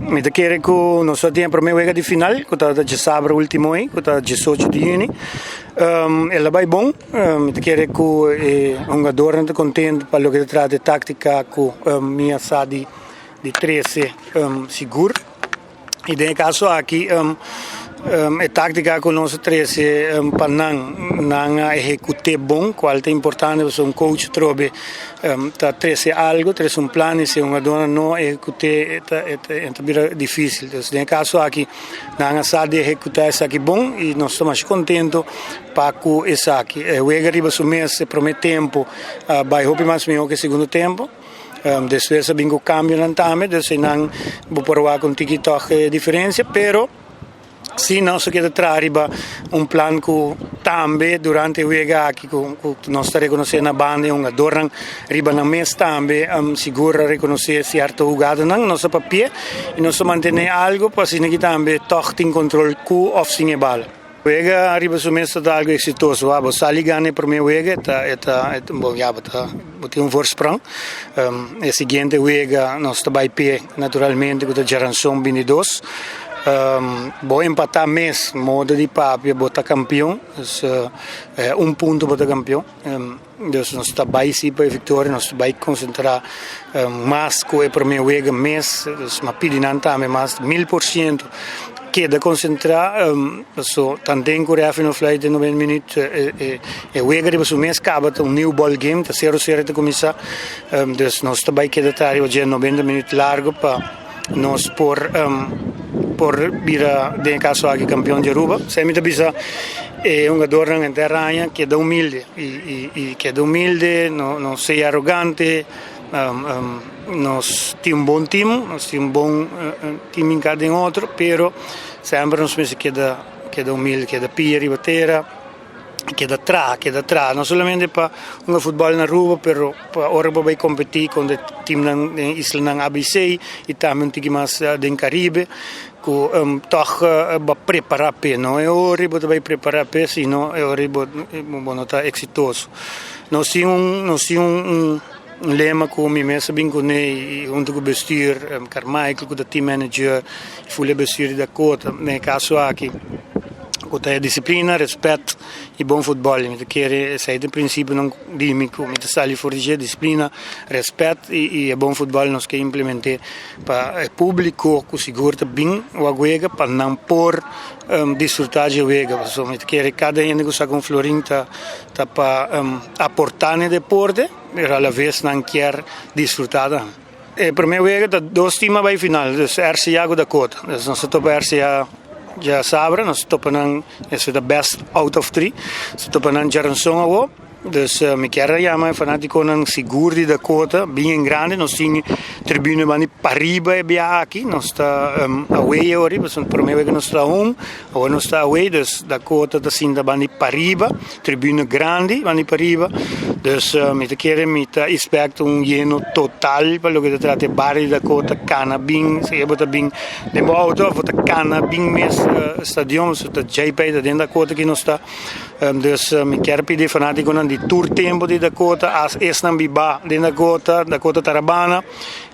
Mi da chiede che non so tempo per me di finale, che da già sabato ultimo che da 18 di giugno. E la vai buon, mi da chiede che è un giorno contento per lo che tratta di tattica che mia sa di 13 sicuro. E nel caso qui e tattica con nostra 13 per non esecutare bom, qualche importante se un coach trovi ta 13 algo, 13 un plan se una donna non esecute è difficile. Nel caso qui non sa di esecutare saki bom e non sto mais contento pacu e saki. E wega riba su mese promette tempo, vai hopi mas mio che secondo tempo. Después bingo cambio nantame, después non vou provare con TikTok differenza, però sì, non so che trarriba un plan che tambe durante il wega che non sta riconoscendo una banda un adornan riba na mes tambe sicuro riconoscere certo jugada non so papie e non so mantenere algo per si che tambe tocht in control cu of sine bal. Wega arriba su messa da algo exitoso, abo sali gane per me wega eta boti un voorsprong. E seguente wega non sta by pe naturalmente con Geranson bini dos. Boh empatar mes modo di papia bota campione, un punto bota campione. Dus non sta by si per vittoria, non sta by concentrare masco e per me wega mes, dus ma pidi nantame mas 1000%. Che da concentrare so tanto Corea fino a flight di 90 minuti e wega su me scabato un new ball game da 0-0 da comincia dus non sta by che da tari oggi 90 minuti largo pa non por bira nel caso anche campione di Aruba se mi da bisa è un giocatore in terra che da umilde che da umilde non sei arrogante non sti un buon team non sti un buon team in cada in altro però sempre non si che da umilde che da pia ribatera che da tra non solamente per un football in Aruba però ora vai competire con il team in Island ABC e también tiki mas in Caribe que toch ba preparar pe no e ora vai preparar pe sino e ora buono ta exitoso non si un lema come messa bin con junto con bestuur Carmichael con il team manager fu le bestuur da Cota nel caso aqui con la disciplina, rispetto e buon football, mi chiede sei in principio non dimmi come ti sali fuori di disciplina, rispetto e buon football non che implementare per il pubblico con sicurezza ben o guega per non por disfruttare di guega, insomma mi chiede cada gente che sa con Florinta per apportare le porte per alla vez non chiar disfruttata. E per me guega da due stima vai finale, dus RCA con Dakota, dus non sto per RCA ja sabra nós topanang is the best out of 3 so topanang Geranson awo dus mi chiara chiama fanatico non sicuro di Dakota ben grande non si tribune mani pariba e biaki non sta away ora per me che non sta home o non sta away dus Dakota da sinda bani pariba tribune grandi bani pariba dus mi chiede mi aspetto un lleno total per lo che tratta bar di Dakota cana bing se bota bing de auto bota cana bing mes stadium su da JP da Dakota che non sta dus mi chiede pidi fanatico non di tour tempo di Dakota as esnan biba di Dakota Tarabana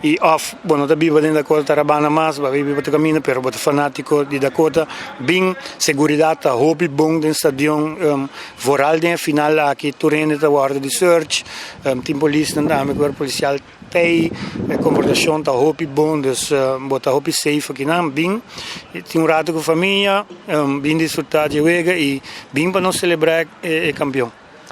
e off buono da biba di Dakota Tarabana mas va biba te cammina per bota fanatico di Dakota bing seguridad hopi bong din stadion voral din final aqui turene da guardia di search team police andame corpo policial tei comportazione da hopi bong dus bota hopi safe aqui nam bing ti un rato con famiglia bing disfruttare di wega e bing per non celebrare campione.